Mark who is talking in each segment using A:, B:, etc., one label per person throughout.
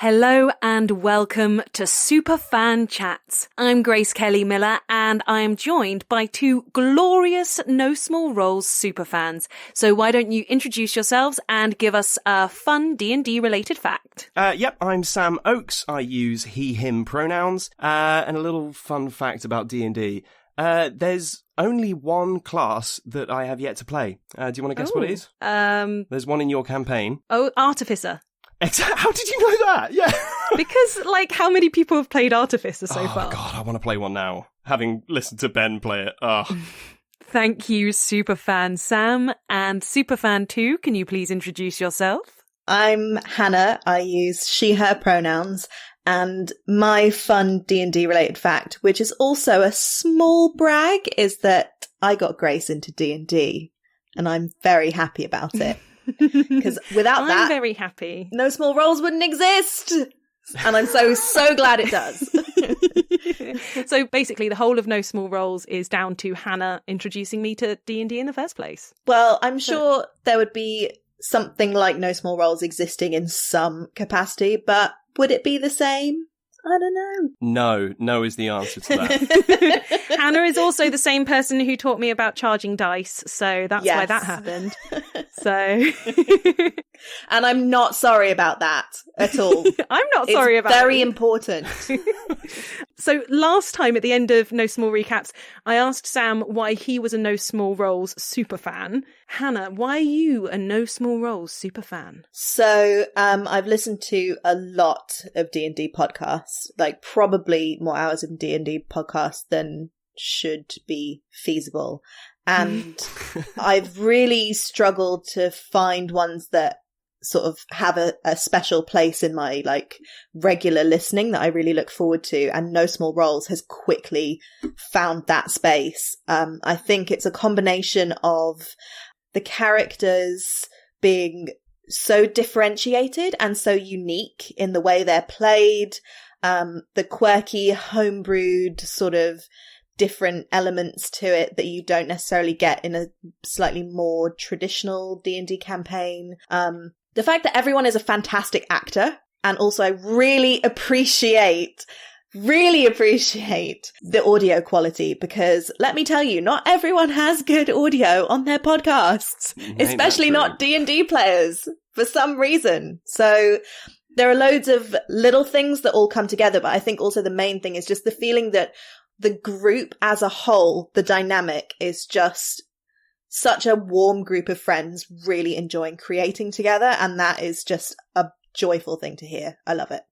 A: Hello and welcome to Superfan Chats. I'm Grace Kelly Miller and I am joined by two glorious No Small Roles superfans. So why don't you introduce yourselves and give us a fun D&D related fact?
B: Yep, I'm Sam Oakes. I use he, him pronouns. And a little fun fact about D&D. There's only one class that I have yet to play. Do you want to guess what it is? There's one in your campaign.
A: Oh, Artificer.
B: How did you know that? Yeah.
A: Because, how many people have played Artificer so far?
B: Oh, God, I want to play one now, having listened to Ben play it. Oh.
A: Thank you, Superfan Sam. And Superfan 2, can you please introduce yourself?
C: I'm Hannah. I use she, her pronouns. And my fun D&D related fact, which is also a small brag, is that I got Grace into D&D. And I'm very happy about it. Because without that,
A: I'm very happy.
C: No Small Roles wouldn't exist. And I'm so glad it does.
A: So basically, the whole of No Small Roles is down to Hannah introducing me to D&D in the first place.
C: Well, I'm sure there would be something like No Small Roles existing in some capacity, but would it be the same? I don't know.
B: No is the answer to that.
A: Hannah is also the same person who taught me about charging dice, so that's why that happened. So,
C: and I'm not sorry about that at all.
A: I'm not sorry about it.
C: It's very important.
A: So last time at the end of No Small Recaps, I asked Sam why he was a No Small Roles superfan. Hannah, why are you a No Small Roles superfan?
C: So I've listened to a lot of D&D podcasts, probably more hours of D&D podcasts than should be feasible. And I've really struggled to find ones that sort of have a special place in my regular listening that I really look forward to, and No Small Roles has quickly found that space. I think it's a combination of the characters being so differentiated and so unique in the way they're played, the quirky homebrewed sort of different elements to it that you don't necessarily get in a slightly more traditional D&D campaign. The fact that everyone is a fantastic actor, and also I really appreciate the audio quality, because let me tell you, not everyone has good audio on their podcasts, especially not D&D players for some reason. So there are loads of little things that all come together, but I think also the main thing is just the feeling that the group as a whole, the dynamic is just such a warm group of friends really enjoying creating together, and that is just a joyful thing to hear. I love it.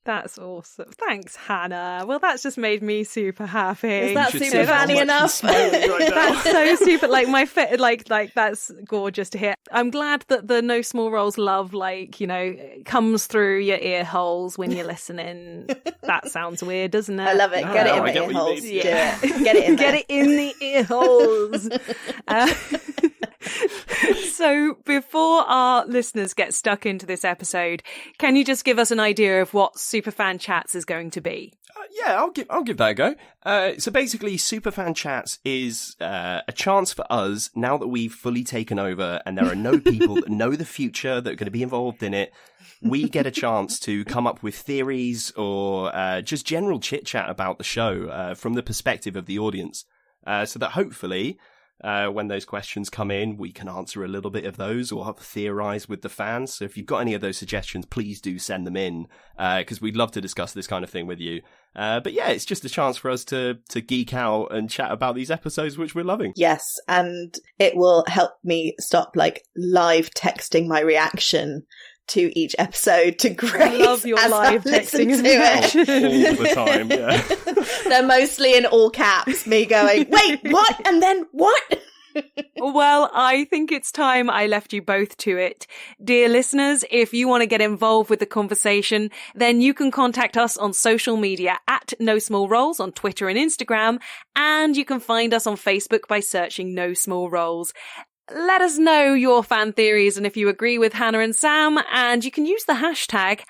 A: That's awesome. Thanks, Hannah. Well, that's just made me super happy.
C: Is that super funny enough?
B: Right
A: that's so super. That's gorgeous to hear. I'm glad that the No Small Roles love, comes through your ear holes when you're listening. That sounds weird, doesn't it?
C: I love it. Get it in the ear holes. Yeah. Get it in there.
A: Get it in the ear holes. So before our listeners get stuck into this episode, can you just give us an idea of what Superfan Chats is going to be?
B: Yeah, I'll give that a go. So basically, Superfan Chats is a chance for us, now that we've fully taken over and there are no people that know the future that are going to be involved in it, we get a chance to come up with theories or just general chit-chat about the show from the perspective of the audience, so that hopefully when those questions come in, we can answer a little bit of those or theorize with the fans. So if you've got any of those suggestions, please do send them in, because we'd love to discuss this kind of thing with you. But yeah, it's just a chance for us to geek out and chat about these episodes, which we're loving.
C: Yes, and it will help me stop live texting my reaction to each episode to Grace.
A: I love your live texting
B: all the time, yeah.
C: They're mostly in all caps, me going, wait, what? And then what?
A: Well, I think it's time I left you both to it. Dear listeners, if you want to get involved with the conversation, then you can contact us on social media at No Small Roles on Twitter and Instagram, and you can find us on Facebook by searching No Small Roles. Let us know your fan theories and if you agree with Hannah and Sam, and you can use the hashtag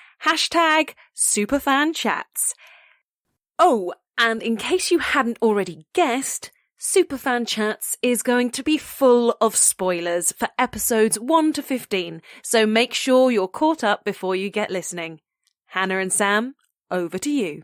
A: #SuperfanChats. Oh, and in case you hadn't already guessed, Superfan Chats is going to be full of spoilers for episodes 1 to 15, so make sure you're caught up before you get listening. Hannah and Sam, over to you.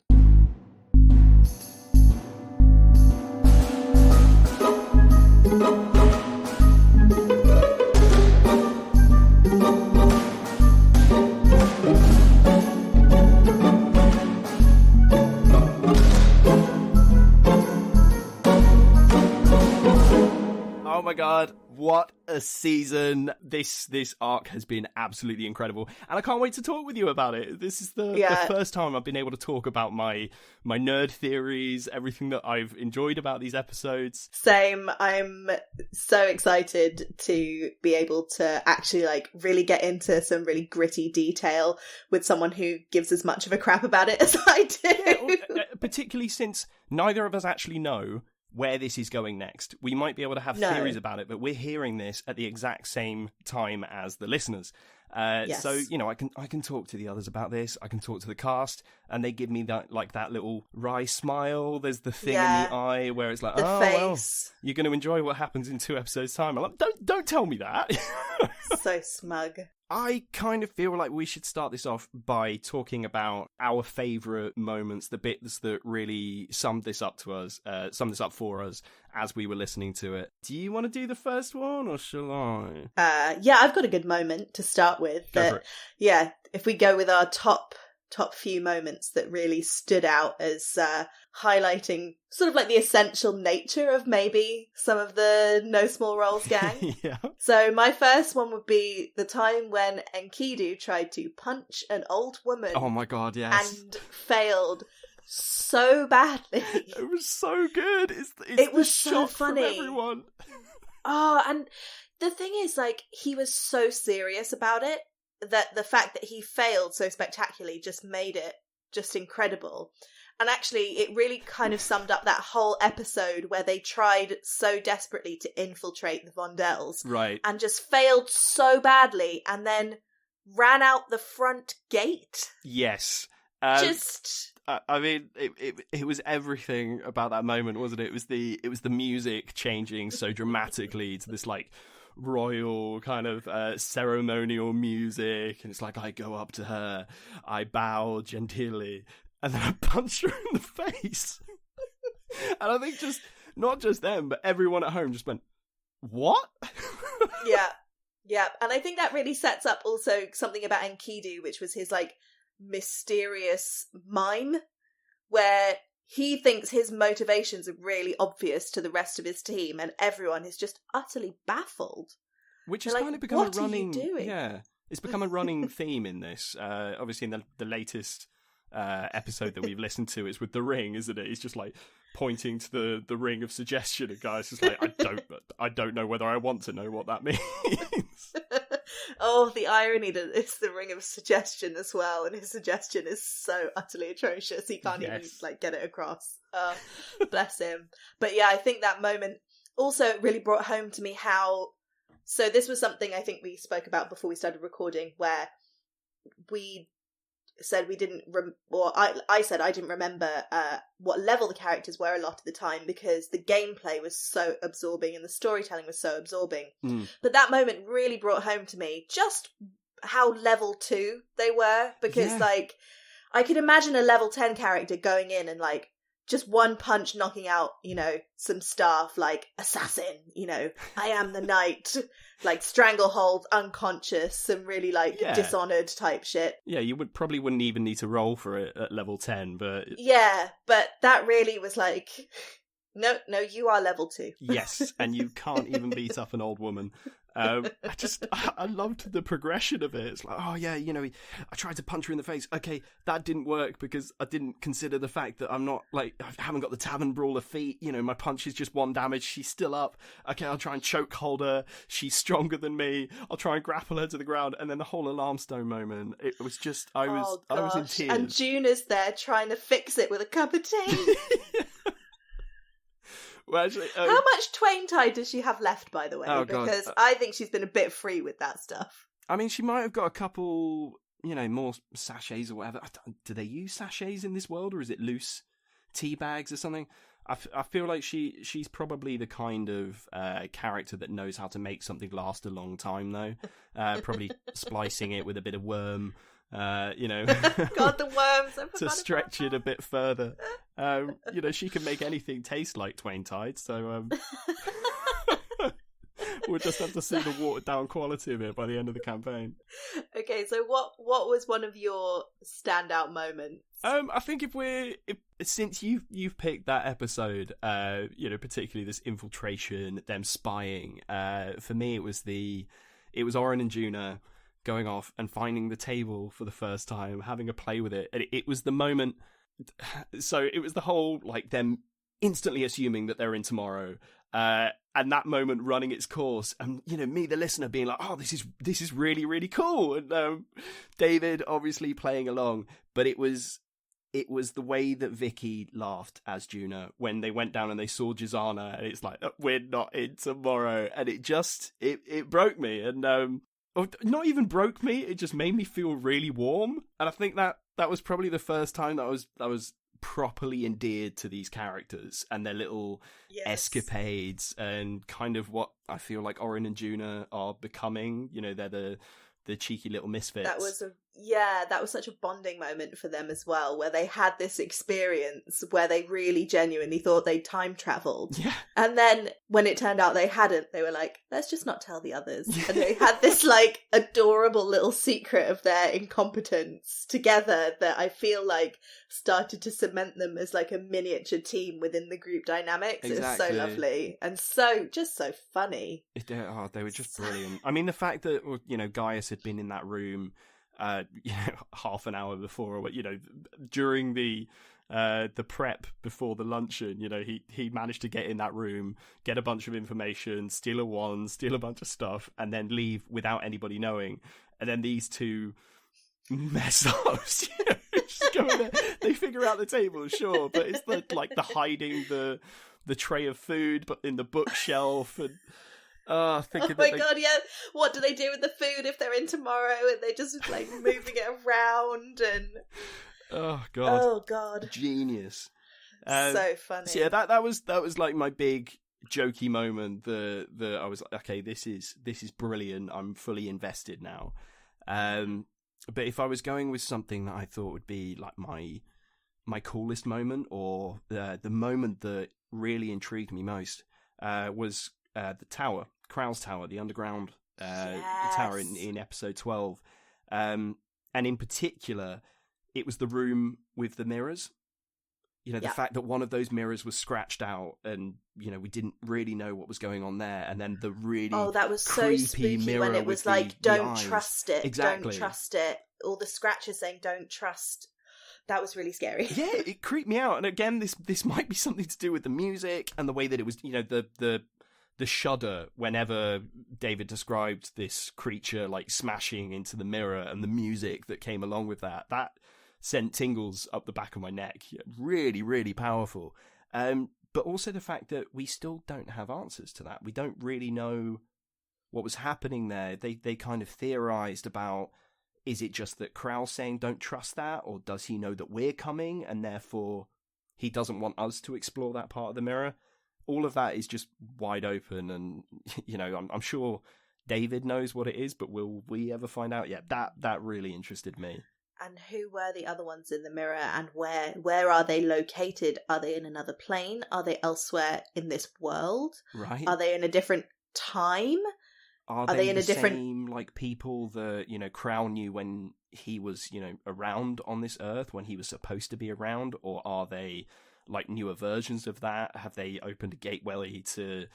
B: Oh my god, what a season. This arc has been absolutely incredible, and I can't wait to talk with you about it. This is the first time I've been able to talk about my nerd theories, everything that I've enjoyed about these episodes.
C: Same. I'm so excited to be able to actually really get into some really gritty detail with someone who gives as much of a crap about it as I do.
B: Yeah, particularly since neither of us actually know where this is going next. We might be able to have theories about it, but we're hearing this at the exact same time as the listeners.
C: Yes.
B: So, I can talk to the others about this. I can talk to the cast, and they give me that little wry smile. There's the thing in the eye where it's like,
C: the
B: oh,
C: face.
B: well, you're going to enjoy what happens in 2 episodes' time. I'm like, don't tell me that.
C: So smug.
B: I kind of feel like we should start this off by talking about our favourite moments, the bits that really summed this up for us as we were listening to it. Do you want to do the first one, or shall I?
C: Yeah, I've got a good moment to start with.
B: Go for it.
C: Yeah, if we go with our top few moments that really stood out as highlighting sort of the essential nature of maybe some of the No Small Roles gang.
B: Yeah.
C: So my first one would be the time when Enkidu tried to punch an old woman.
B: Oh my god, yes.
C: And failed so badly.
B: It was so good.
C: It was so funny.
B: From everyone.
C: Oh, and the thing is, he was so serious about it that the fact that he failed so spectacularly just made it just incredible. And actually, it really kind of summed up that whole episode where they tried so desperately to infiltrate the Vondells.
B: Right.
C: And just failed so badly and then ran out the front gate.
B: Yes. I mean, it was everything about that moment, wasn't it? It was the music changing so dramatically to this royal kind of ceremonial music, and it's I go up to her, I bow genteelly, and then I punch her in the face. And I think not just them, but everyone at home just went, what? Yeah.
C: And I think that really sets up also something about Enkidu, which was his mysterious mime, where he thinks his motivations are really obvious to the rest of his team, and everyone is just utterly baffled.
B: Which has kind of become a running...
C: What are you doing?
B: Yeah, it's become a running theme in this. Obviously, in the latest episode that we've listened to, it's with the ring, isn't it? He's just pointing to the ring of suggestion, and guys just I don't know whether I want to know what that means.
C: Oh, the irony that it's the ring of suggestion as well, and his suggestion is so utterly atrocious he can't even get it across. Bless him. But yeah, I think that moment also really brought home to me how... So this was something I think we spoke about before we started recording, where we said we didn't... I said I didn't remember what level the characters were a lot of the time because the gameplay was so absorbing and the storytelling was so absorbing. But that moment really brought home to me just how level 2 they were, because I could imagine a level 10 character going in and just one punch knocking out, some staff assassin, I am the knight, stranglehold, unconscious, some really Dishonored type shit.
B: Yeah, you wouldn't even need to roll for it at level 10, but...
C: Yeah, but that really was no, you are level 2.
B: Yes, and you can't even beat up an old woman. I loved the progression of it. It's oh yeah, I tried to punch her in the face. Okay, that didn't work because I didn't consider the fact that I'm not I haven't got the Tavern Brawler feat. My punch is just 1 damage. She's still up. Okay, I'll try and choke hold her. She's stronger than me. I'll try and grapple her to the ground. And then the whole alarm stone moment. It was just I was in tears.
C: And June is there trying to fix it with a cup of tea.
B: Well, actually,
C: how much Twain Tide does she have left, by the way? Because I think she's been a bit free with that stuff.
B: I mean, she might have got a couple, more sachets or whatever. Do they use sachets in this world, or is it loose tea bags or something? I feel like she's probably the kind of character that knows how to make something last a long time, though. Probably splicing it with a bit of worm You know,
C: God, the worms. I forgot
B: to stretch
C: about
B: it a bit further. You know, she can make anything taste like Twain Tide, so we'll just have to see the watered down quality of it by the end of the campaign.
C: Okay, so what was one of your standout moments?
B: I think since you've picked that episode, you know, particularly this infiltration, them spying, for me it was Oren and Juna going off and finding the table for the first time, having a play with it. And it was the moment. So it was the whole, like, them instantly assuming that they're in tomorrow, and that moment running its course, and, you know, me, the listener, being like, oh, this is really, really cool. And David obviously playing along, but it was the way that Vicky laughed as Juna when they went down and they saw Jizana, and it's like, we're not in tomorrow. And it just, it broke me. And, not even broke me, it just made me feel really warm. And I think that was probably the first time that I was properly endeared to these characters and their little escapades, and kind of what I feel like Oren and Juna are becoming. You know, they're the cheeky little misfits. That was such a bonding moment for them as well, where they had this experience where they really genuinely thought they time traveled. Yeah. And then when it turned out they hadn't, they were like, let's just not tell the others. And they had this like adorable little secret of their incompetence together that I feel like started to cement them as like a miniature team within the group dynamics. Exactly. It was so lovely and just so funny. They were just brilliant. I mean, the fact that, you know, Gaius had been in that room you know, half an hour before, or, you know, during the prep before the luncheon, you know, he managed to get in that room, get a bunch of information, steal a wand, steal a bunch of stuff, and then leave without anybody knowing. And then these two mess ups, you know, just go in there. They figure out the table, sure, but it's like the hiding the tray of food, but in the bookshelf, and God, yeah. What do they do with the food if they're in tomorrow and they just like moving it around and oh god, genius. So funny. So yeah, that was like my big jokey moment. The I was like, okay, this is brilliant. I'm fully invested now. But if I was going with something that I thought would be like my coolest moment, or the moment that really intrigued me most, was the tower. Krau's Tower, the underground tower in episode 12. And in particular, it was the room with the mirrors. You know, the fact that one of those mirrors was scratched out, and, you know, we didn't really know what was going on there. And then the really that was so spooky when it was like, don't trust it. Exactly. Don't trust it. All the scratches saying, don't trust. That was really scary. Yeah, it creeped me out. And again, this might be something to do with the music and the way that it was, you know, the shudder whenever David described this creature like smashing into the mirror, and the music that came along with that sent tingles up the back of my neck. Really, really powerful. But also the fact that we still don't have answers to that. We don't really know what was happening there. They kind of theorized about, is it just that Krau's saying don't trust that, or does he know that we're coming and therefore he doesn't want us to explore that part of the mirror? All of that is just wide open, and, you know, I'm sure David knows what it is, but will we ever find out? Yeah, that really interested me. And who were the other ones in the mirror, and where are they located? Are they in another plane? Are they elsewhere in this world? Right. Are they in a different time? Are they in a different same, like, people that, you know, Krau knew when he was, you know, around on this earth, when he was supposed to be around? Or are they like newer versions of that? Have they opened a gateway to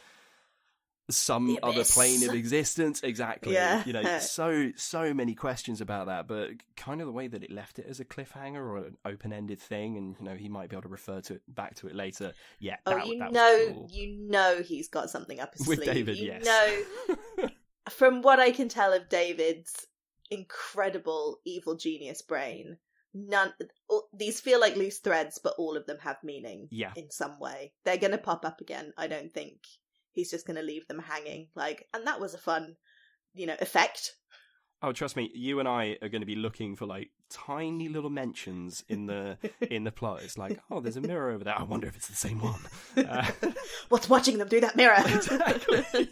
B: some other plane of existence? Exactly. Yeah. You know, so many questions about that, but kind of the way that it left it as a cliffhanger or an open-ended thing, and, you know, he might be able to refer back to it later. Yeah. That was cool. You know he's got something up his sleeve. With David, yes. Know, from what I can tell of David's incredible evil genius brain, these feel like loose threads, but all of them have meaning in some way. They're going to pop up again. I don't think he's just going to leave them hanging. Like, and that was a fun, you know, effect. Oh, trust me, you and I are going to be looking for like tiny little mentions in the plot. It's like, oh, there's a mirror over there. I wonder if it's the same one. What's watching them through that mirror? Exactly.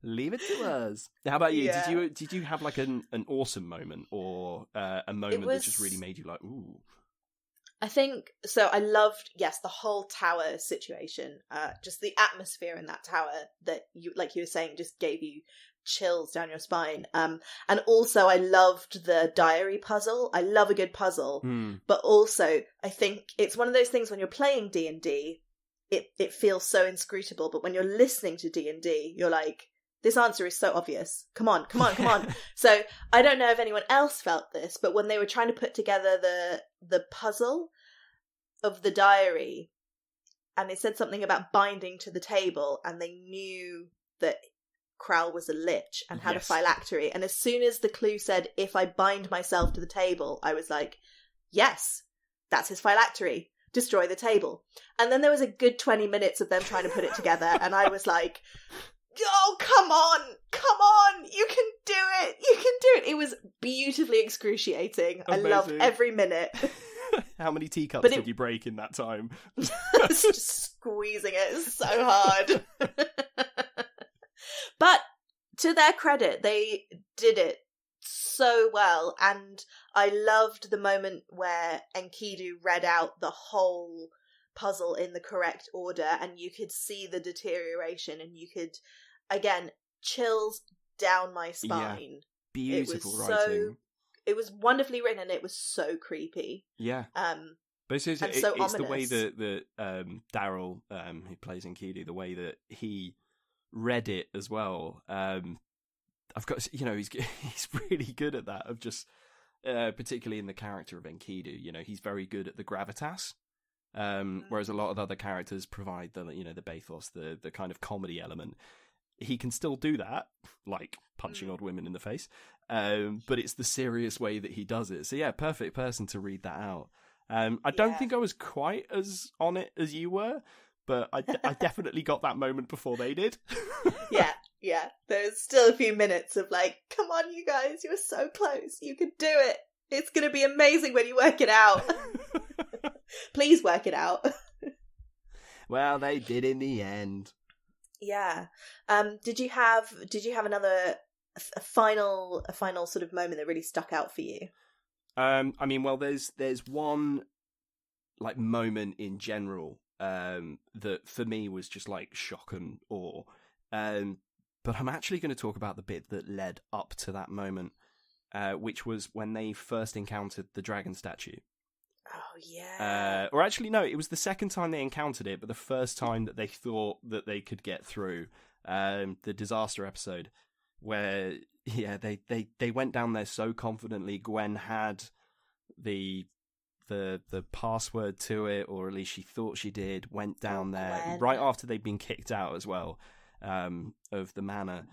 B: Leave it to us. How about you?
C: Yeah.
B: Did you have like an awesome moment or a moment that just really made you like, ooh?
C: I think so. I loved, yes, the whole tower situation. Just the atmosphere in that tower that you, like you were saying, just gave you chills down your spine. And also I loved the diary puzzle. I love a good puzzle, but also I think it's one of those things when you're playing D&D, it feels so inscrutable. But when you're listening to D&D, you're like, this answer is so obvious. Come on. So I don't know if anyone else felt this, but when they were trying to put together the puzzle of the diary, and it said something about binding to the table, and they knew that Kral was a lich and had a phylactery. And as soon as the clue said, if I bind myself to the table, I was like, yes, that's his phylactery. Destroy the table. And then there was a good 20 minutes of them trying to put it together, and I was like, oh, come on, you can do it. It was beautifully excruciating. Amazing. I loved every minute.
B: How many teacups did you break in that time?
C: Just squeezing it so hard. But to their credit, they did it so well, and I loved the moment where Enkidu read out the whole puzzle in the correct order, and you could see the deterioration, and you could, again, chills down my spine.
B: Yeah. Beautiful writing.
C: It was wonderfully written, and it was so creepy.
B: Yeah. But it's the way that Daryl, who plays Enkidu, the way that he read it as well. I've got, he's really good at that, of just, particularly in the character of Enkidu, he's very good at the gravitas. Whereas a lot of other characters provide the bathos, the kind of comedy element. He can still do that, like punching old women in the face, but it's the serious way that he does it. So yeah, perfect person to read that out. I don't think I was quite as on it as you were, but I definitely got that moment before they did. Yeah. There's still a few minutes of like, come on, you guys, you were so close. You could do it. It's going to be amazing when you work it out. Please work it out. Well, they did in the end.
C: Yeah. Did you have another a final sort of moment that really stuck out for you?
B: There's one like moment in general that for me was just like shock and awe. But I'm actually going to talk about the bit that led up to that moment, which was when they first encountered the dragon statue.
C: Oh, yeah.
B: Or actually, no, it was the second time they encountered it, but the first time that they thought that they could get through. The disaster episode, where, they went down there so confidently. Gwen had the password to it, or at least she thought she did, went down there
C: Gwen.
B: Right after they'd been kicked out as well, of the manor.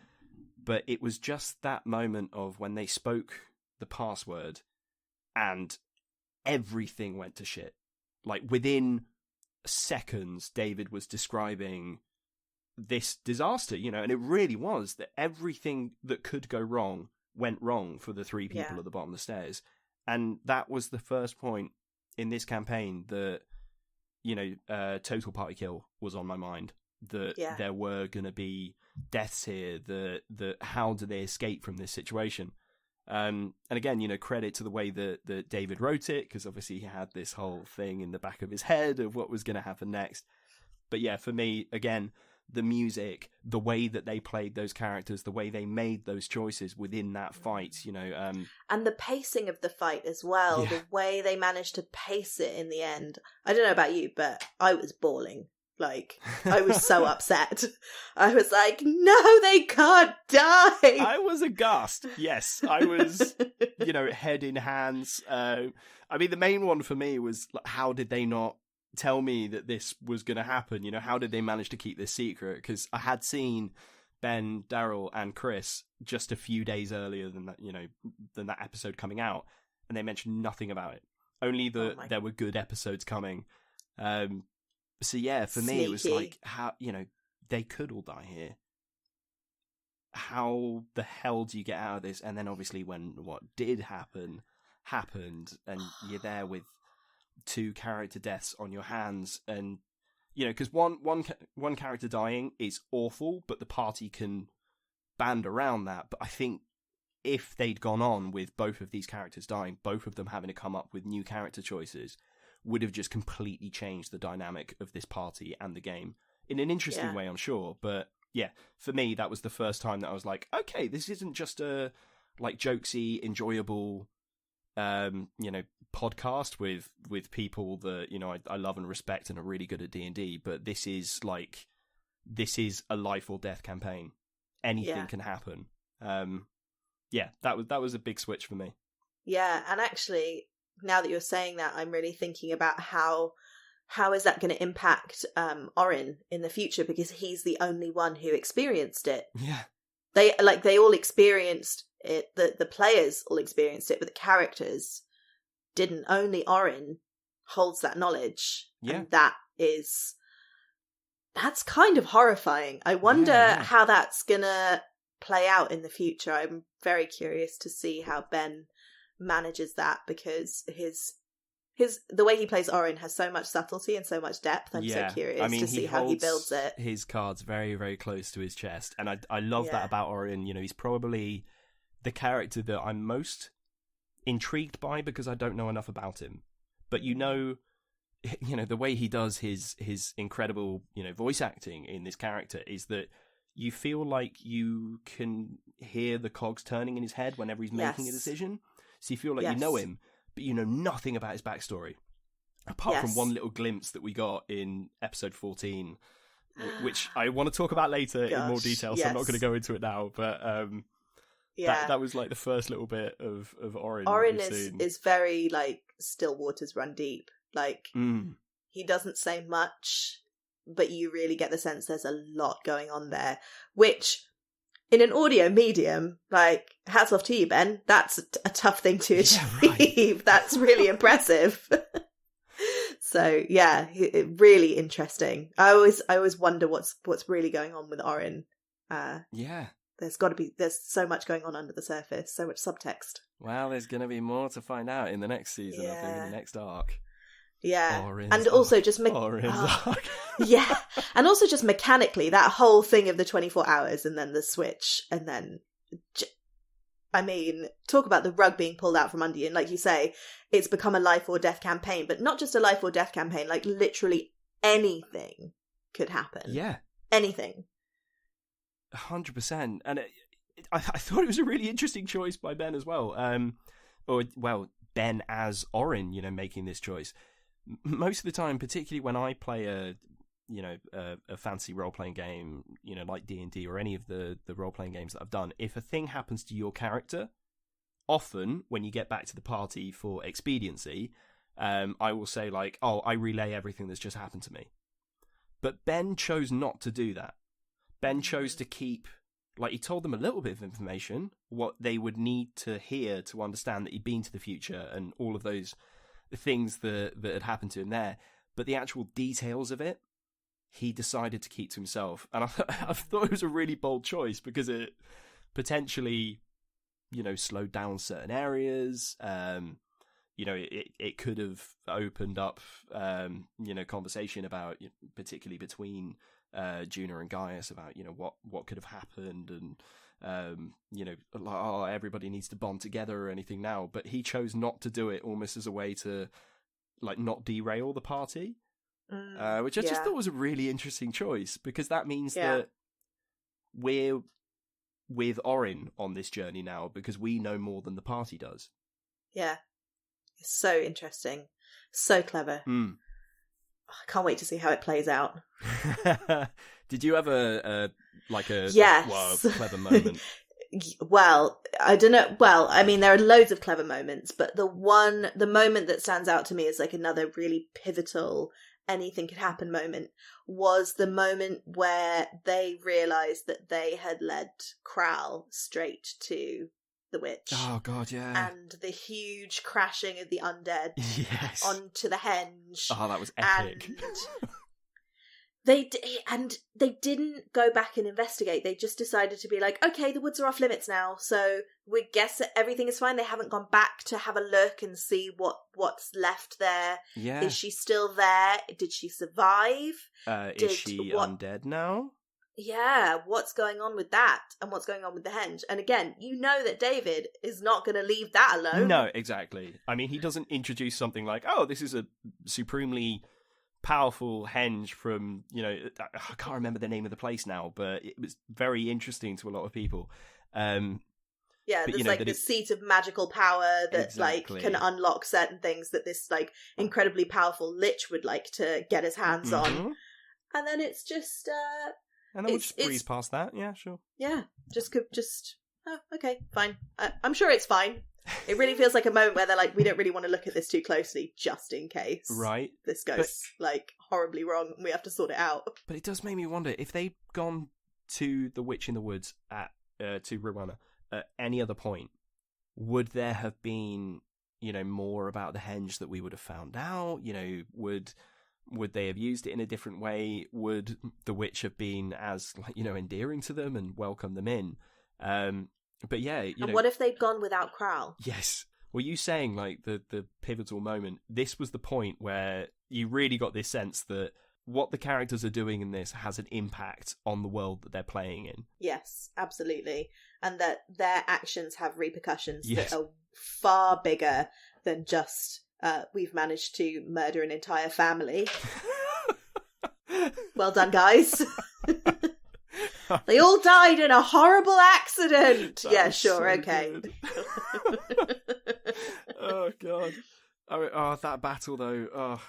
B: But it was just that moment of when they spoke the password and everything went to shit. Like within seconds, David was describing this disaster, and it really was that everything that could go wrong went wrong for the three people at the bottom of the stairs. And that was the first point in this campaign that, total party kill was on my mind. That there were going to be deaths here. That how do they escape from this situation? And again, credit to the way that David wrote it, because obviously he had this whole thing in the back of his head of what was going to happen next. But yeah, for me, again, the music, the way that they played those characters, the way they made those choices within that fight,
C: and the pacing of the fight as well, the way they managed to pace it in the end. I don't know about you, but I was bawling. Like, I was so upset. I was like, no, they can't die!
B: I was aghast. Yes, I was, head in hands. The main one for me was, how did they not tell me that this was going to happen? How did they manage to keep this secret? Because I had seen Ben, Daryl, and Chris just a few days earlier than that, than that episode coming out, and they mentioned nothing about it. Only that there were good episodes coming. So yeah, for me, it was like, how, they could all die here. How the hell do you get out of this? And then obviously when what did happen, happened, and you're there with 2 character deaths on your hands, and, because one character dying is awful, but the party can band around that, but I think if they'd gone on with both of these characters dying, both of them having to come up with new character choices, would have just completely changed the dynamic of this party and the game in an interesting way, I'm sure. But yeah, for me, that was the first time that I was like, okay, this isn't just a like jokesy, enjoyable, podcast with people that, I love and respect and are really good at D&D, but this is a life or death campaign. Anything can happen. That was a big switch for me.
C: Yeah, and actually, now that you're saying that, I'm really thinking about how is that going to impact Orin in the future, because he's the only one who experienced it.
B: Yeah.
C: They all experienced it, the players all experienced it, but the characters didn't. Only Orin holds that knowledge.
B: Yeah.
C: And that's kind of horrifying. I wonder how that's gonna play out in the future. I'm very curious to see how Ben manages that, because the way he plays Orin has so much subtlety and so much depth. I'm so curious to see how he builds it.
B: His cards very, very close to his chest, and I love that about Orin. He's probably the character that I'm most intrigued by, because I don't know enough about him. But the way he does his incredible voice acting in this character is that you feel like you can hear the cogs turning in his head whenever he's making a decision. So you feel like you know him, but you know nothing about his backstory, apart from one little glimpse that we got in episode 14, which I want to talk about later in more detail, so I'm not going to go into it now. But that was like the first little bit of Orin.
C: Orin is very like still waters run deep. Like he doesn't say much, but you really get the sense there's a lot going on there, which in an audio medium, like, hats off to you, Ben. That's a tough thing to achieve. Yeah, right. That's really impressive. So yeah, really interesting. I always wonder what's really going on with Orin. There's so much going on under the surface, so much subtext.
B: Well, there's going to be more to find out in the next season, I think, in the next arc.
C: Yeah, and also just
B: arc.
C: Yeah, and also just mechanically, that whole thing of the 24 hours and then the switch, and then, talk about the rug being pulled out from under you. And like you say, it's become a life or death campaign, but not just a life or death campaign. Like literally anything could happen.
B: Yeah,
C: anything.
B: 100%, and I thought it was a really interesting choice by Ben as well. Ben as Orin, making this choice. Most of the time, particularly when I play a fantasy role-playing game, like D&D or any of the role-playing games that I've done, if a thing happens to your character, often when you get back to the party for expediency, I will say like, oh, I relay everything that's just happened to me. But Ben chose not to do that. Ben chose to keep, like, he told them a little bit of information, what they would need to hear to understand that he'd been to the future and all of those things that had happened to him there. But the actual details of it, he decided to keep to himself. And I thought it was a really bold choice, because it potentially, slowed down certain areas. It could have opened up, conversation about, particularly between Juna and Gaius, about what could have happened, and everybody needs to bond together or anything now. But he chose not to do it, almost as a way to like not derail the party, which I just thought was a really interesting choice, because that means that we're with Orin on this journey now, because we know more than the party does.
C: Yeah, it's so interesting, so clever. I can't wait to see how it plays out.
B: Did you have a clever moment?
C: Well, I don't know. Well, there are loads of clever moments, but the moment that stands out to me as like another really pivotal anything could happen moment was the moment where they realised that they had led Kral straight to the witch.
B: Oh god, yeah.
C: And the huge crashing of the undead onto the henge.
B: Oh, that was epic.
C: And they didn't go back and investigate. They just decided to be like, okay, the woods are off limits now, so we guess that everything is fine. They haven't gone back to have a look and see what's left there.
B: Yeah.
C: Is she still there? Did she survive?
B: Is she undead now?
C: Yeah, what's going on with that, and what's going on with the henge? And again, you know that David is not going to leave that alone.
B: No, exactly. I mean, he doesn't introduce something like, oh, this is a supremely powerful henge from, I can't remember the name of the place now, but it was very interesting to a lot of people.
C: Yeah,
B: but,
C: there's this seat of magical power that
B: exactly.
C: can unlock certain things that this incredibly powerful lich would like to get his hands on. And then it's just
B: and then we'll just breeze past that. Yeah, sure.
C: Yeah, oh, okay, fine. I'm sure it's fine. It really feels like a moment where they're like, we don't really want to look at this too closely, just in case.
B: Right.
C: This goes horribly wrong, and we have to sort it out. But
B: it does make me wonder if they'd gone to the Witch in the Woods to Rowena at any other point, would there have been, more about the henge that we would have found out? Would they have used it in a different way? Would the witch have been as endearing to them and welcome them in? But yeah,
C: and what if they'd gone without Kral?
B: Yes. Well, you saying the pivotal moment, this was the point where you really got this sense that what the characters are doing in this has an impact on the world that they're playing in.
C: Yes, absolutely. And that their actions have repercussions that are far bigger than just we've managed to murder an entire family. Well done, guys. They all died in a horrible accident. Yeah, sure, okay.
B: Oh, God. Oh, that battle, though. Oh,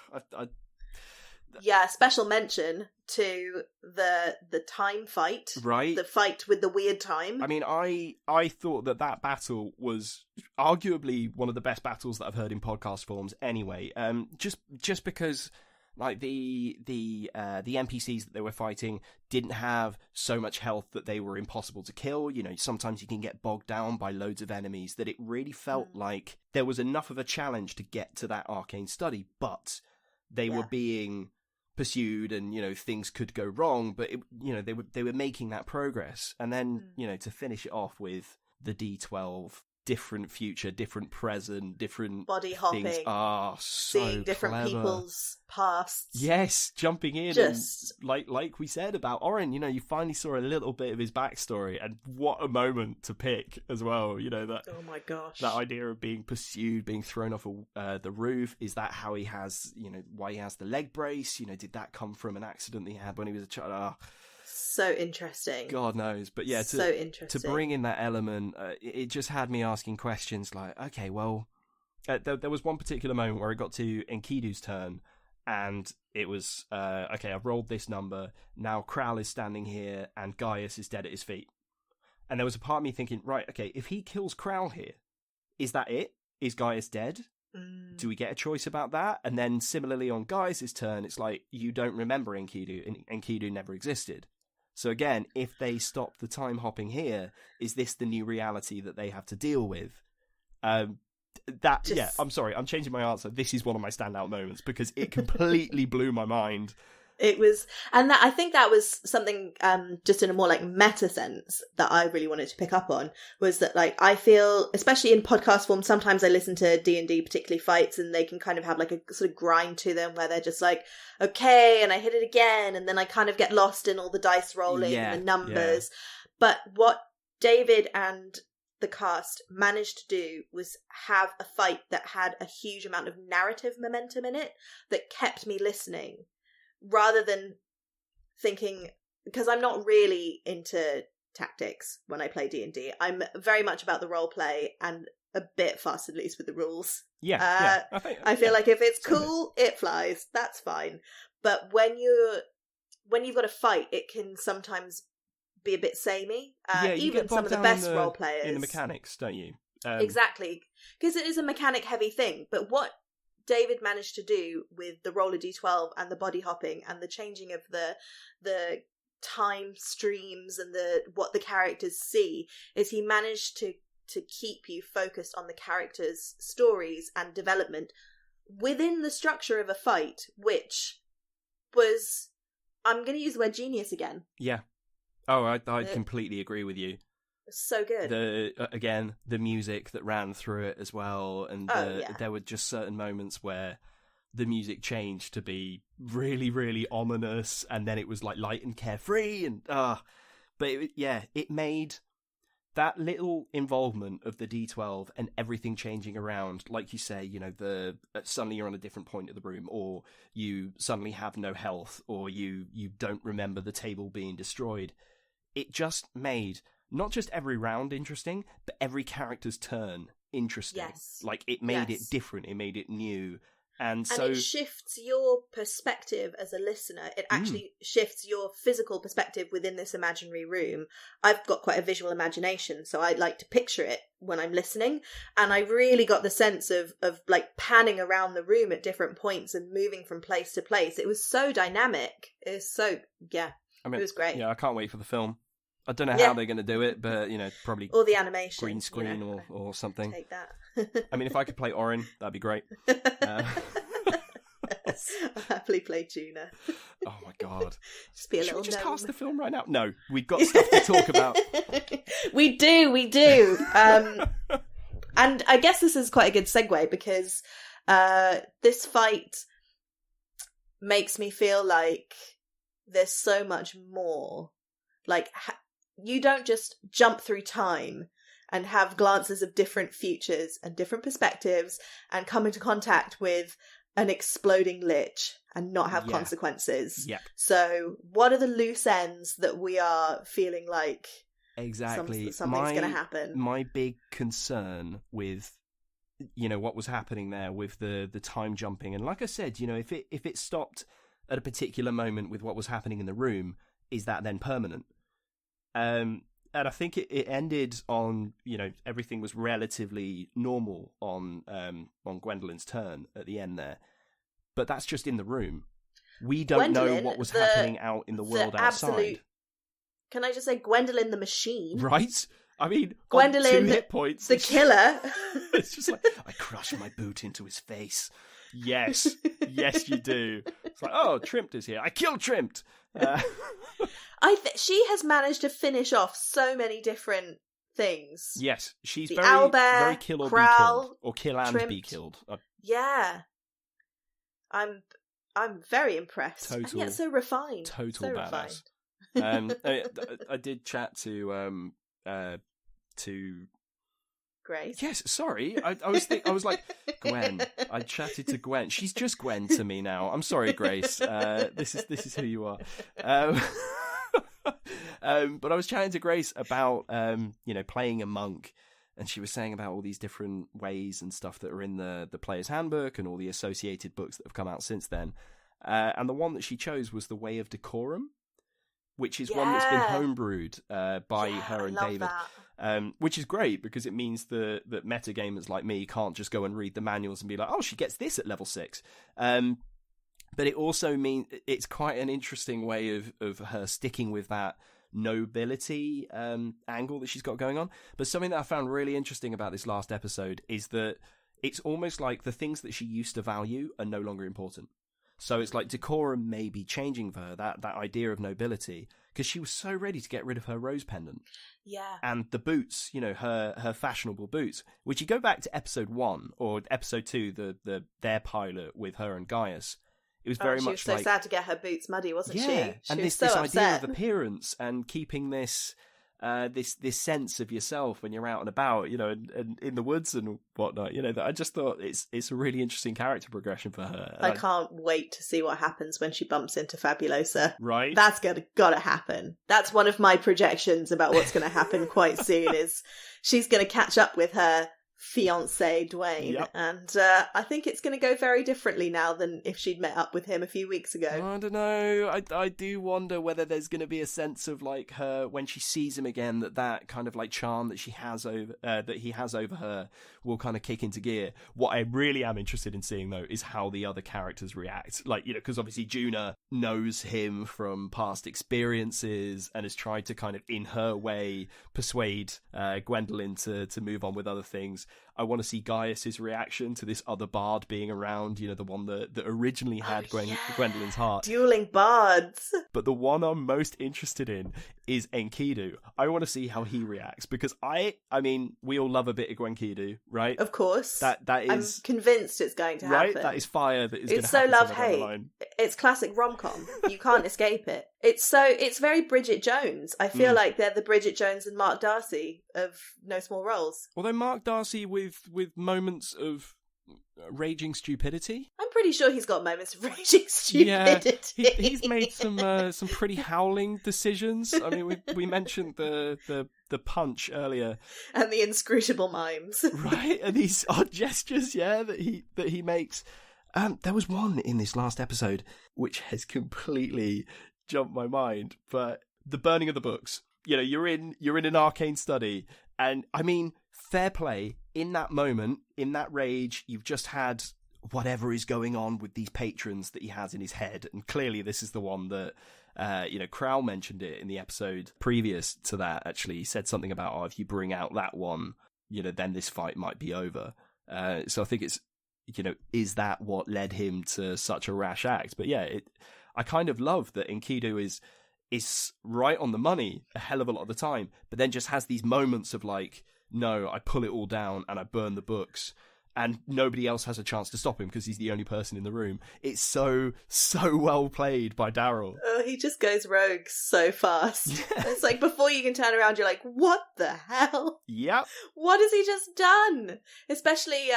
C: Yeah, special mention to the time fight.
B: Right.
C: The fight with the weird time.
B: I mean, I thought that battle was arguably one of the best battles that I've heard in podcast forms anyway. Just because the NPCs that they were fighting didn't have so much health that they were impossible to kill. Sometimes you can get bogged down by loads of enemies, that it really felt like there was enough of a challenge to get to that arcane study, but they were being pursued and things could go wrong, but they were making that progress. And then to finish it off with the D12, different future, different present, different
C: body hopping,
B: things. So
C: seeing different
B: clever.
C: People's pasts.
B: Yes, jumping in.
C: Just
B: and like we said about Oren, you finally saw a little bit of his backstory, and what a moment to pick as well. That.
C: Oh my gosh!
B: That idea of being pursued, being thrown off the roof. Is that how he has? Why he has the leg brace? Did that come from an accident he had when he was a child?
C: So interesting.
B: God knows. But yeah,
C: so interesting.
B: To bring in that element, it just had me asking questions like, okay, well, there was one particular moment where it got to Enkidu's turn, and it was, okay, I've rolled this number, now Kral is standing here, and Gaius is dead at his feet. And there was a part of me thinking, right, okay, if he kills Kral here, is that it? Is Gaius dead? Do we get a choice about that? And then similarly on Gaius' turn, it's like, you don't remember Enkidu, and Enkidu never existed. So again, if they stop the time hopping here, is this the new reality that they have to deal with? I'm sorry, I'm changing my answer. This is one of my standout moments because it completely blew my mind.
C: It was, and I think that was something just in a more meta sense that I really wanted to pick up on, was that I feel, especially in podcast form, sometimes I listen to D&D, particularly fights, and they can kind of have a sort of grind to them where they're just okay, and I hit it again, and then I kind of get lost in all the dice rolling and the numbers. Yeah. But what David and the cast managed to do was have a fight that had a huge amount of narrative momentum in it that kept me listening. Rather than thinking, because I'm not really into tactics when I play D&D. I'm very much about the role play and a bit fast and loose with the rules.
B: Yeah.
C: I feel like if it's cool, it flies. That's fine. But when you've got a fight, it can sometimes be a bit samey. Even some of the best role players
B: in the mechanics, don't you?
C: Exactly, because it is a mechanic heavy thing. But what David managed to do with the roller D12 and the body hopping and the changing of the time streams and what the characters see is he managed to keep you focused on the characters' stories and development within the structure of a fight, which was, I'm going to use the word genius again.
B: Yeah. Oh, I completely agree with you.
C: So good.
B: The music that ran through it as well, and there were just certain moments where the music changed to be really, really ominous, and then it was like light and carefree, and but it made that little involvement of the D12 and everything changing around, like you say, you know, suddenly you're on a different point of the room, or you suddenly have no health, or you don't remember the table being destroyed. It just made not just every round interesting, but every character's turn interesting.
C: Yes.
B: Like, it made it different, it made it new. And so
C: it shifts your perspective as a listener. It actually shifts your physical perspective within this imaginary room. I've got quite a visual imagination, so I like to picture it when I'm listening. And I really got the sense of like panning around the room at different points and moving from place to place. It was so dynamic. It was so, it was great.
B: Yeah, I can't wait for the film. I don't know how they're going to do it, but, you know, probably...
C: Or the animation.
B: Green screen, you know, or something.
C: Take that.
B: I mean, if I could play Orin, that'd be great.
C: I'll happily play Juna.
B: Oh, my God.
C: Just be a
B: Should
C: little
B: we just
C: gnome.
B: cast the film right now? No, we've got stuff to talk about.
C: We do. And I guess this is quite a good segue, because this fight makes me feel like there's so much more. Like, you don't just jump through time and have glances of different futures and different perspectives and come into contact with an exploding lich and not have consequences.
B: Yeah.
C: So what are the loose ends that we are feeling like
B: exactly
C: something's going to happen?
B: My big concern with, you know, what was happening there with the time jumping, and like I said, you know, if it stopped at a particular moment with what was happening in the room, is that then permanent? And I think it ended on, you know, everything was relatively normal on Gwendolyn's turn at the end there. But that's just in the room. We don't know what was happening out in the world outside.
C: Can I just say Gwendolyn the machine?
B: Right? I mean,
C: Gwendolyn,
B: on 2 hit points,
C: the killer.
B: It's just like, I crush my boot into his face. Yes. Yes, you do. It's like, oh, Trimpt is here. I killed Trimpt.
C: She has managed to finish off so many different things.
B: Yes, she's
C: the
B: very,
C: owlbear,
B: very kill or
C: Crowl,
B: be killed, or kill and
C: Trimpt.
B: be killed.
C: Yeah, I'm very impressed. And yet so refined.
B: Total
C: so
B: badass.
C: Refined.
B: I did chat to
C: Grace.
B: Yes, sorry. I was like, Gwen. I chatted to Gwen. She's just Gwen to me now. I'm sorry, Grace. This is who you are. But I was chatting to Grace about you know, playing a monk, and she was saying about all these different ways and stuff that are in the player's handbook and all the associated books that have come out since then. And the one that she chose was the Way of Decorum, which is one that's been homebrewed by her and David. Which is great, because it means that metagamers like me can't just go and read the manuals and be like, oh, she gets this at level 6. But it also means it's quite an interesting way of her sticking with that nobility angle that she's got going on. But something that I found really interesting about this last episode is that it's almost like the things that she used to value are no longer important. So it's like decorum may be changing for her, that idea of nobility, because she was so ready to get rid of her rose pendant.
C: Yeah.
B: And the boots, you know, her fashionable boots, which you go back to episode 1 or episode 2, their pilot with her and Gaius. It was very much
C: she was so sad to get her boots muddy, wasn't she?
B: Yeah, and
C: this
B: idea of appearance and keeping this sense of yourself when you're out and about, you know, and in the woods and whatnot, you know, that I just thought it's a really interesting character progression for her.
C: I can't wait to see what happens when she bumps into Fabulosa.
B: Right.
C: That's gotta happen. That's one of my projections about what's going to happen quite soon, is she's going to catch up with her fiancé Dwayne.
B: Yep.
C: And I think it's going to go very differently now than if she'd met up with him a few weeks ago.
B: I don't know. I do wonder whether there's going to be a sense of like her when she sees him again, that kind of like charm that she has over that he has over her will kind of kick into gear. What I really am interested in seeing though is how the other characters react. Like, you know, because obviously Juna knows him from past experiences and has tried to kind of in her way persuade Gwendolyn to move on with other things. I want to see Gaius's reaction to this other bard being around, the one that originally had Gwendolyn's heart.
C: Dueling bards.
B: But the one I'm most interested in is Enkidu. I want to see how he reacts, because I mean, we all love a bit of Gwenkidu, right?
C: Of course.
B: That is...
C: I'm convinced it's going to happen.
B: Right? That is fire that is going to
C: happen. It's so
B: love-hate.
C: It's classic rom-com. You can't escape it. It's very Bridget Jones. I feel like they're the Bridget Jones and Mark Darcy of No Small Roles.
B: Although Mark Darcy with moments of raging stupidity.
C: I'm pretty sure he's got moments of raging stupidity.
B: Yeah, he's made some pretty howling decisions. I mean, we mentioned the punch earlier,
C: and the inscrutable mimes,
B: right? And these odd gestures, that he makes. There was one in this last episode which has completely jumped my mind, but the burning of the books. You're in an arcane study, and I mean, fair play. In that moment, in that rage, you've just had whatever is going on with these patrons that he has in his head, and clearly this is the one that Crowl mentioned it in the episode previous to that. Actually, he said something about, if you bring out that one, then this fight might be over. So I think it's, is that what led him to such a rash act? But yeah, I kind of love that Enkidu is right on the money a hell of a lot of the time, but then just has these moments of like, no, I pull it all down and I burn the books, and nobody else has a chance to stop him because he's the only person in the room. It's so well played by Daryl.
C: Oh, he just goes rogue so fast. Yeah. It's like before you can turn around, you're like, what the hell?
B: Yep.
C: What has he just done? Especially,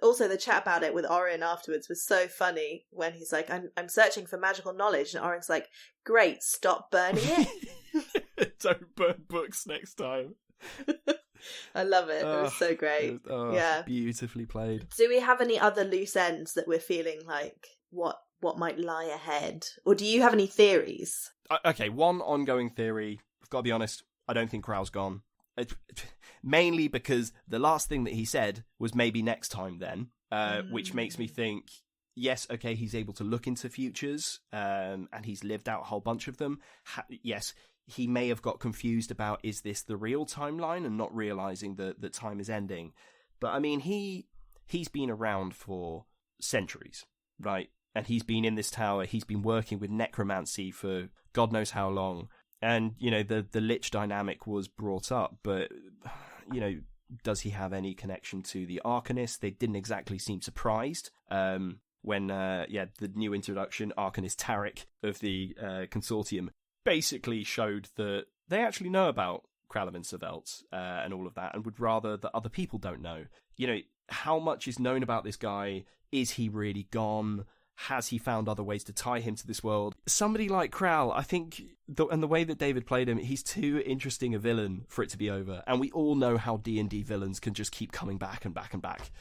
C: also the chat about it with Orin afterwards was so funny when he's like, I'm searching for magical knowledge, and Orin's like, great, stop burning it.
B: Don't burn books next time.
C: I love it. It was so great. Yeah.
B: Beautifully played.
C: Do we have any other loose ends that we're feeling like what might lie ahead? Or do you have any theories?
B: Okay, one ongoing theory. I've got to be honest, I don't think Crowell's gone. Mainly because the last thing that he said was maybe next time then, which makes me think, yes, okay, he's able to look into futures, and he's lived out a whole bunch of them. Yes, he may have got confused about, is this the real timeline, and not realizing that time is ending. But I mean, he's been around for centuries, right? And he's been in this tower. He's been working with necromancy for God knows how long. And, the Lich dynamic was brought up, but, does he have any connection to the Arcanist? They didn't exactly seem surprised. When the new introduction, Arcanist Tarek of the Consortium, basically showed that they actually know about Krallum and Savelt and all of that, and would rather that other people don't know. How much is known about this guy? Is he really gone? Has he found other ways to tie him to this world? Somebody like Crowl, I think, and the way that David played him, he's too interesting a villain for it to be over. And we all know how D&D villains can just keep coming back and back and back,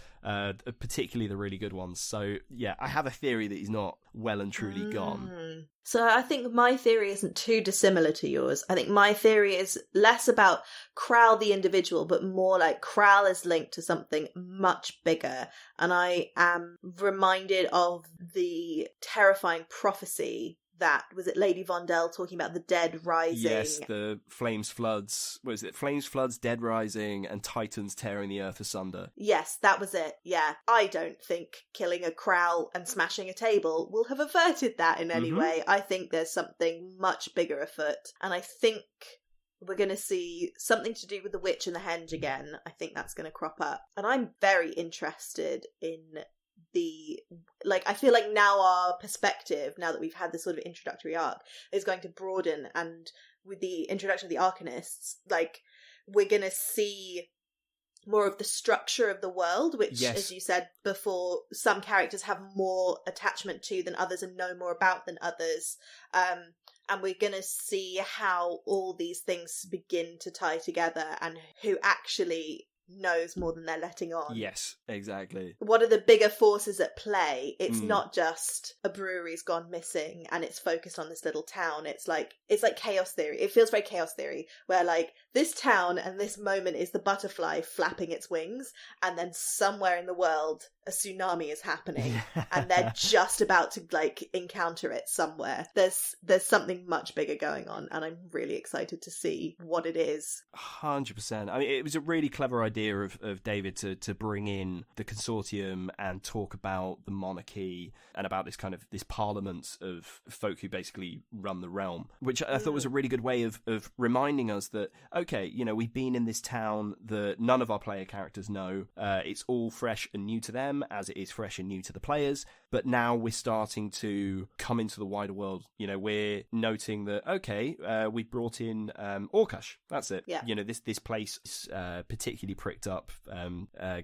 B: particularly the really good ones. So, yeah, I have a theory that he's not well and truly gone.
C: So I think my theory isn't too dissimilar to yours. I think my theory is less about Crowl the individual, but more like Crowl is linked to something much bigger. And I am reminded of the terrifying prophecy that, was it Lady Vondel talking about the dead rising?
B: Yes, the flames, floods. What is it? Flames, floods, dead rising, and titans tearing the earth asunder.
C: Yes, that was it. Yeah. I don't think killing a Crowl and smashing a table will have averted that in any way. I think there's something much bigger afoot. And I think we're going to see something to do with the witch and the henge again. I think that's going to crop up. And I'm very interested in I feel like now our perspective, now that we've had this sort of introductory arc, is going to broaden, and with the introduction of the Arcanists, we're going to see more of the structure of the world, which, as you said before, some characters have more attachment to than others and know more about than others. And we're going to see how all these things begin to tie together, and who actually knows more than they're letting on.
B: Yes, exactly.
C: What are the bigger forces at play? It's not just a brewery's gone missing and it's focused on this little town. It's like chaos theory. It feels very chaos theory, where this town and this moment is the butterfly flapping its wings, and then somewhere in the world a tsunami is happening and they're just about to like encounter it somewhere. There's something much bigger going on, and I'm really excited to see what it is.
B: 100%. I mean, it was a really clever idea of David to bring in the consortium and talk about the monarchy and about this kind of this parliament of folk who basically run the realm, which I thought was a really good way of reminding us that, okay, you know, we've been in this town that none of our player characters know. It's all fresh and new to them, as it is fresh and new to the players, but now we're starting to come into the wider world. You know, we're noting that, okay, we brought in Orkash. That's it.
C: Yeah.
B: You know, this place is particularly pricked up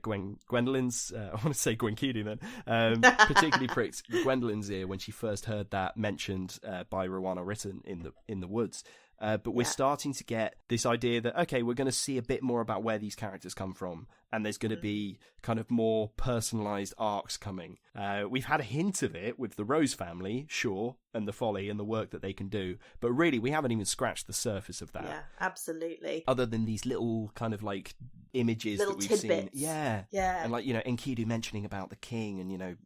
B: Gwendolyn's, I want to say Gwenkidu then, particularly pricked Gwendolyn's ear when she first heard that mentioned by Rowana Written in the woods. But we're starting to get this idea that, okay, we're going to see a bit more about where these characters come from, and there's going to be kind of more personalised arcs coming. We've had a hint of it with the Rose family, sure, and the Folly and the work that they can do, but really we haven't even scratched the surface of that.
C: Yeah, absolutely.
B: Other than these little kind of like images
C: little
B: that we've
C: tidbits.
B: seen. Yeah. And like, you know, Enkidu mentioning about the king and, you know,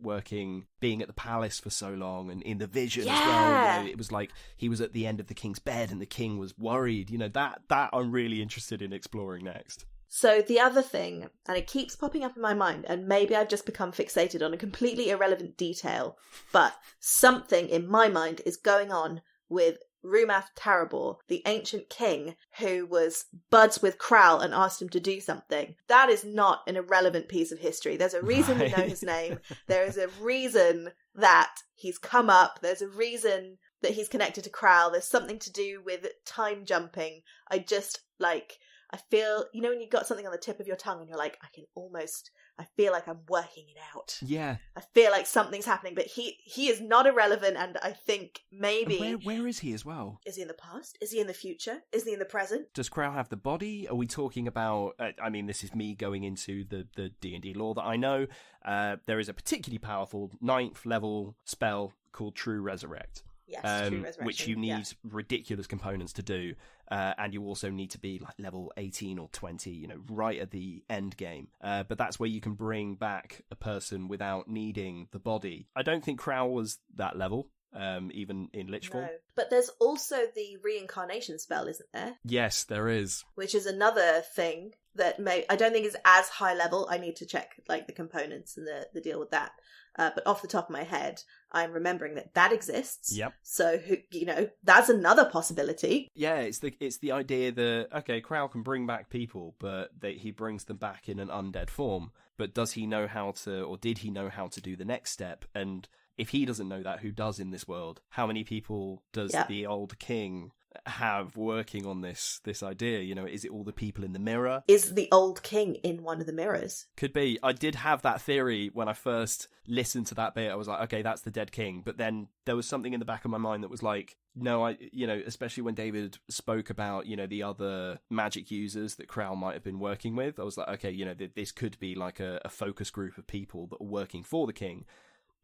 B: being at the palace for so long, and in the vision as well. You know, it was like he was at the end of the king's bed and the king was worried. You know, that I'm really interested in exploring next.
C: So the other thing, and it keeps popping up in my mind, and maybe I've just become fixated on a completely irrelevant detail, but something in my mind is going on with Rumath Tarabor, the ancient king who was buds with Kral and asked him to do something. That is not an irrelevant piece of history. There's a reason we know his name. There is a reason that he's come up. There's a reason that he's connected to Kral. There's something to do with time jumping. I feel, you know, when you've got something on the tip of your tongue and you're like, I feel like I'm working it out.
B: Yeah.
C: I feel like something's happening, but he is not irrelevant, and I think maybe...
B: Where is he as well?
C: Is he in the past? Is he in the future? Is he in the present?
B: Does Kral have the body? Are we talking about... I mean, this is me going into the D&D lore that I know. There is a particularly powerful 9th level spell called True Resurrect.
C: Yes, True Resurrection.
B: Which you need ridiculous components to do. And you also need to be like level 18 or 20, you know, right at the end game. But that's where you can bring back a person without needing the body. I don't think Kral was that level, even in Lichfall.
C: No. But there's also the reincarnation spell, isn't there?
B: Yes, there is.
C: Which is another thing that I don't think is as high level. I need to check like the components and the deal with that. But off the top of my head, I'm remembering that exists.
B: Yep.
C: So, you know, that's another possibility.
B: Yeah, it's the idea that, okay, Kral can bring back people, but he brings them back in an undead form. But does he know how to, or did he know how to do the next step? And if he doesn't know that, who does in this world? How many people does the old king have working on this idea? You know, is it all the people in the mirror?
C: Is the old king in one of the mirrors?
B: Could be. I did have that theory when I first listened to that bit. I was like, okay, that's the dead king. But then there was something in the back of my mind that was like, no, especially when David spoke about, you know, the other magic users that Kral might have been working with, I was like, okay, you know, this could be like a focus group of people that are working for the king.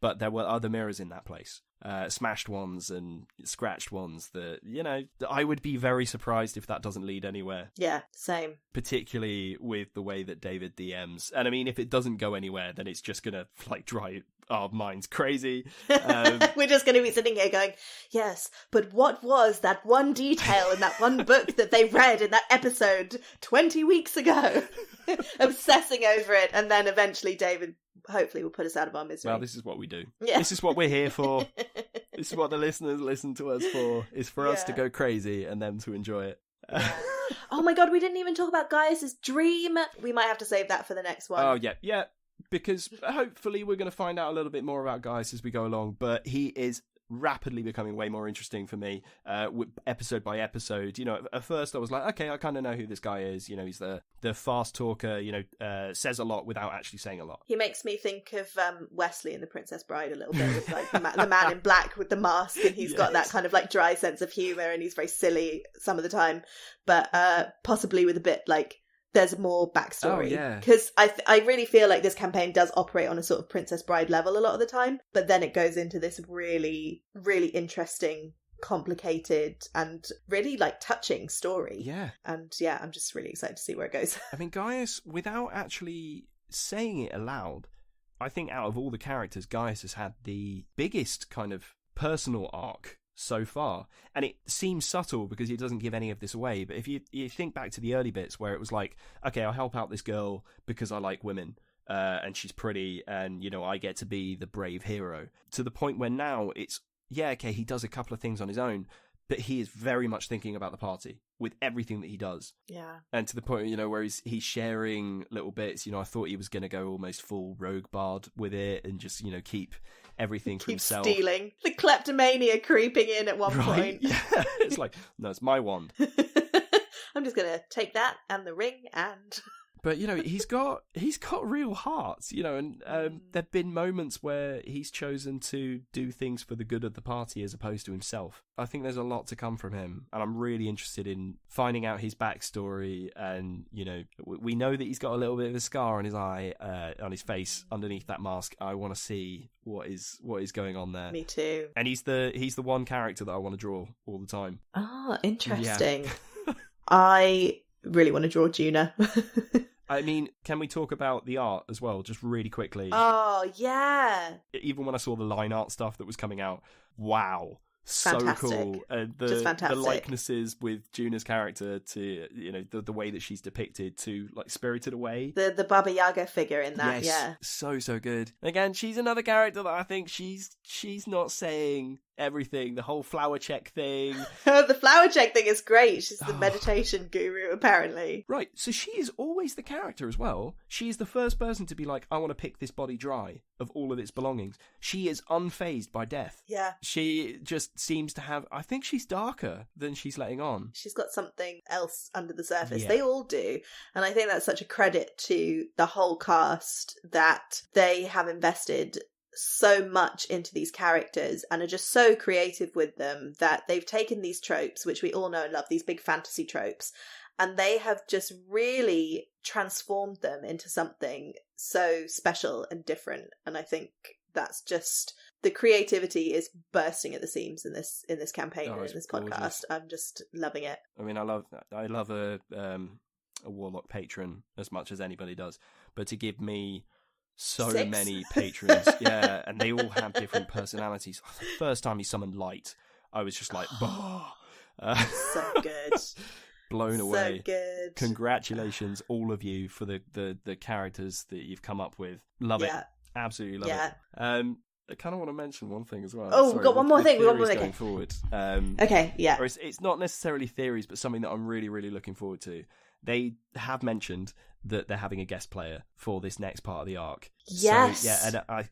B: But there were other mirrors in that place, smashed ones and scratched ones that, you know, I would be very surprised if that doesn't lead anywhere.
C: Yeah, same.
B: Particularly with the way that David DMs. And I mean, if it doesn't go anywhere, then it's just going to like drive our minds crazy.
C: We're just going to be sitting here going, yes, but what was that one detail in that one book that they read in that episode 20 weeks ago? Obsessing over it. And then eventually David hopefully will put us out of our misery.
B: Well, this is what we do.
C: Yeah.
B: This is what we're here for. This is what the listeners listen to us for. Is for us to go crazy and them to enjoy it.
C: Oh my god, we didn't even talk about Gaius' dream. We might have to save that for the next one.
B: Oh, yeah. Because hopefully we're going to find out a little bit more about Gaius as we go along. But he is rapidly becoming way more interesting for me, episode by episode. You know, at first I was like, okay, I kind of know who this guy is. You know, he's the fast talker, you know, says a lot without actually saying a lot.
C: He makes me think of Wesley in The Princess Bride a little bit, with like the man in black with the mask, and he's got that kind of like dry sense of humour, and he's very silly some of the time, but possibly with a bit like there's more backstory.
B: Oh, yeah.
C: Because I really feel like this campaign does operate on a sort of Princess Bride level a lot of the time, but then it goes into this really, really interesting, complicated, and really like touching story.
B: Yeah.
C: And yeah, I'm just really excited to see where it goes.
B: I mean, Gaius, without actually saying it aloud, I think out of all the characters, Gaius has had the biggest kind of personal arc so far, and it seems subtle because he doesn't give any of this away. But if you think back to the early bits where it was like, okay, I'll help out this girl because I like women, and she's pretty, and I get to be the brave hero, to the point where now it's, yeah, okay, he does a couple of things on his own, but he is very much thinking about the party with everything that he does.
C: Yeah.
B: And to the point, where he's sharing little bits. I thought he was going to go almost full rogue bard with it and just, keep everything for himself.
C: Stealing. The kleptomania creeping in at one point.
B: Yeah. It's like, no, it's my wand.
C: I'm just going to take that and the ring and...
B: But he's got real heart, and there've been moments where he's chosen to do things for the good of the party as opposed to himself. I think there's a lot to come from him, and I'm really interested in finding out his backstory. And we know that he's got a little bit of a scar on his eye, on his face, underneath that mask. I want to see what is going on there.
C: Me too.
B: And he's the one character that I want to draw all the time.
C: Oh, interesting.
B: Yeah.
C: I really want to draw Juna.
B: I mean, can we talk about the art as well, just really quickly?
C: Oh, yeah.
B: Even when I saw the line art stuff that was coming out, wow. So
C: fantastic.
B: Cool.
C: Just fantastic.
B: The likenesses with Juna's character to, the way that she's depicted to, like, Spirited Away.
C: The Baba Yaga figure in that,
B: yes.
C: Yeah.
B: So good. Again, she's another character that I think she's not saying everything, the whole flower check thing.
C: The flower check thing is great. She's the meditation guru, apparently.
B: Right, so she is always the character as well. She is the first person to be like, I want to pick this body dry of all of its belongings. She is unfazed by death.
C: Yeah.
B: She just seems to have, I think she's darker than she's letting on.
C: She's got something else under the surface.
B: Yeah.
C: They all do. And I think that's such a credit to the whole cast that they have invested so much into these characters and are just so creative with them that they've taken these tropes, which we all know and love, these big fantasy tropes, and they have just really transformed them into something so special and different. And I think that's just, the creativity is bursting at the seams in this campaign and in this
B: gorgeous.
C: Podcast. I'm just loving it.
B: I mean, I love a warlock patron as much as anybody does, but to give me so
C: 6?
B: Many patrons, yeah, and they all have different personalities. The first time he summoned Light, I was just like,
C: so good.
B: Blown away.
C: So good.
B: Congratulations, all of you, for the characters that you've come up with. Love it. Absolutely love it. I kind of want to mention one thing as well.
C: Oh, we've got one more thing. We've got one more
B: going forward.
C: Okay, yeah.
B: Or it's not necessarily theories, but something that I'm really, really looking forward to. They have mentioned that they're having a guest player for this next part of the arc.
C: Yes.
B: So, yeah, and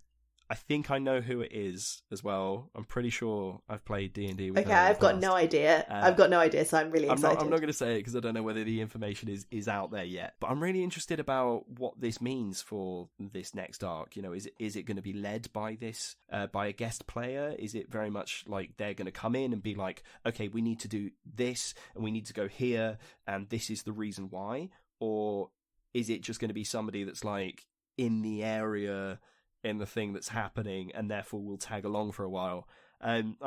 B: I think I know who it is as well. I'm pretty sure I've played D&D with her.
C: Okay, I've got no idea. I've got no idea, so I'm really excited.
B: I'm not going to say it because I don't know whether the information is out there yet. But I'm really interested about what this means for this next arc. Is it going to be led by this by a guest player? Is it very much like they're going to come in and be like, okay, we need to do this and we need to go here and this is the reason why? Or is it just going to be somebody that's like in the area in the thing that's happening and therefore will tag along for a while? I'm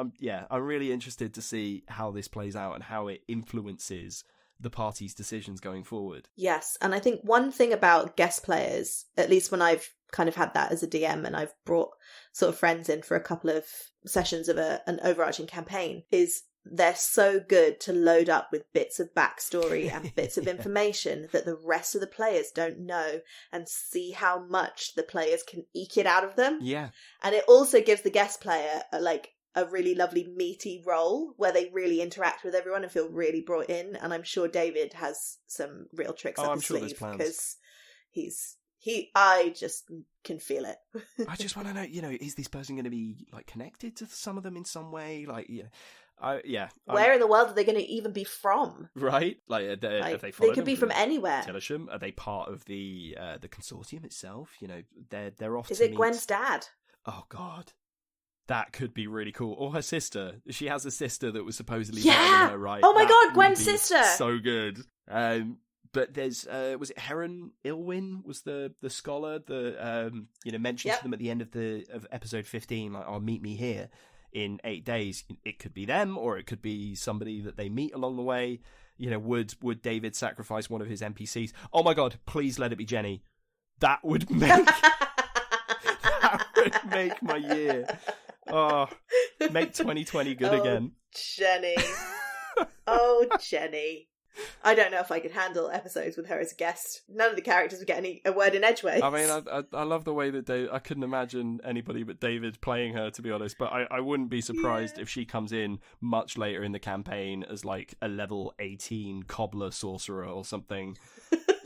B: really interested to see how this plays out and how it influences the party's decisions going forward.
C: Yes, and I think one thing about guest players, at least when I've kind of had that as a DM and I've brought sort of friends in for a couple of sessions of an overarching campaign, is they're so good to load up with bits of backstory and bits of information that the rest of the players don't know, and see how much the players can eke it out of them.
B: Yeah.
C: And it also gives the guest player a really lovely meaty role where they really interact with everyone and feel really brought in. And I'm sure David has some real tricks up his sleeve because I just can feel it.
B: I just want to know, is this person going to be like connected to some of them in some way? Like,
C: where in the world are they going to even be from?
B: Right? Like,
C: they could be from anywhere.
B: Telesham? Are they part of the consortium itself? They're off.
C: Is it Gwen's dad?
B: Oh God, that could be really cool. Or her sister. She has a sister that was supposedly
C: better
B: than her, right?
C: Oh my God, Gwen's sister.
B: So good. But there's was it Heron Ilwyn was the scholar that mentioned to them at the end of episode 15, like, "Oh, meet me here in 8 days." It could be them, or it could be somebody that they meet along the way. Would David sacrifice one of his NPCs? Oh my God, please let it be Jenny. That would make Make my year. Oh, make 2020 good again.
C: Jenny. Oh, Jenny. I don't know if I could handle episodes with her as a guest. None of the characters would get a word in edgeways.
B: I mean, I love the way that I couldn't imagine anybody but David playing her, to be honest, but I wouldn't be surprised if she comes in much later in the campaign as like a level 18 cobbler sorcerer or something.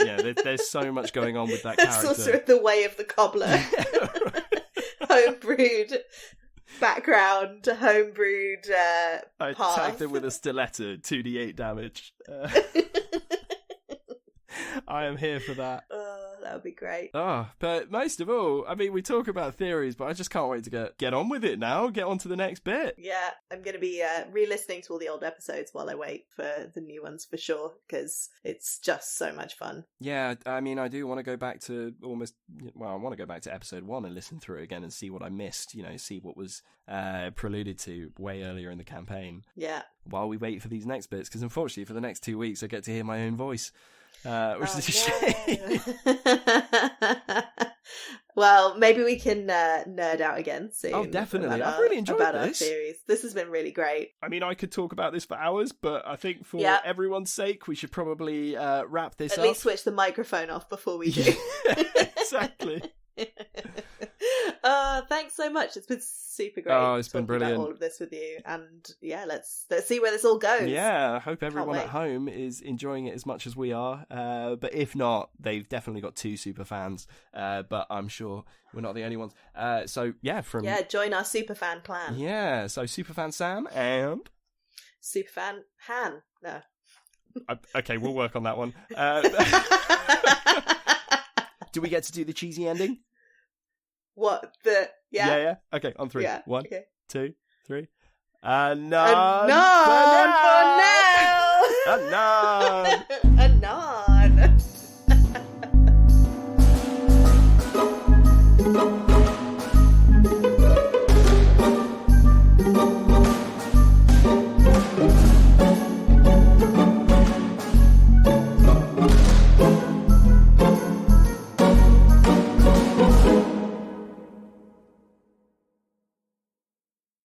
B: Yeah, there's so much going on with that character.
C: Sorcerer, the way of the cobbler. Homebrewed background, homebrewed
B: I
C: path.
B: attacked him with a stiletto, 2d8 damage. I am here for that.
C: Oh, that would be great.
B: Oh, but most of all, I mean, we talk about theories, but I just can't wait to get on with it now, get on to the next bit.
C: Yeah, I'm going to be re-listening to all the old episodes while I wait for the new ones for sure, because it's just so much fun.
B: Yeah, I mean, I do want to go back to I want to go back to episode 1 and listen through it again and see what I missed, see what was preluded to way earlier in the campaign.
C: Yeah.
B: While we wait for these next bits, because unfortunately for the next 2 weeks I get to hear my own voice. Which is a shame.
C: Well, maybe we can nerd out again soon.
B: Oh, definitely. I've really enjoyed
C: our
B: this.
C: Series. This has been really great.
B: I mean, I could talk about this for hours, but I think for everyone's sake, we should probably wrap this up.
C: At least switch the microphone off before we do.
B: Exactly.
C: Thanks so much. It's been super great.
B: Oh, it's been brilliant.
C: About all of this with you, and yeah, let's see where this all goes.
B: Yeah, I hope everyone at home is enjoying it as much as we are. But if not, they've definitely got 2 super fans. But I'm sure we're not the only ones. So yeah,
C: join our super fan clan.
B: Yeah, so super fan Sam and
C: super fan Han. No.
B: Okay, we'll work on that one. Do we get to do the cheesy ending?
C: What the?
B: Yeah. Okay, on 3.
C: Yeah.
B: 1,
C: okay.
B: 2, 3.
C: Anon for now.
B: Anon.
C: Anon.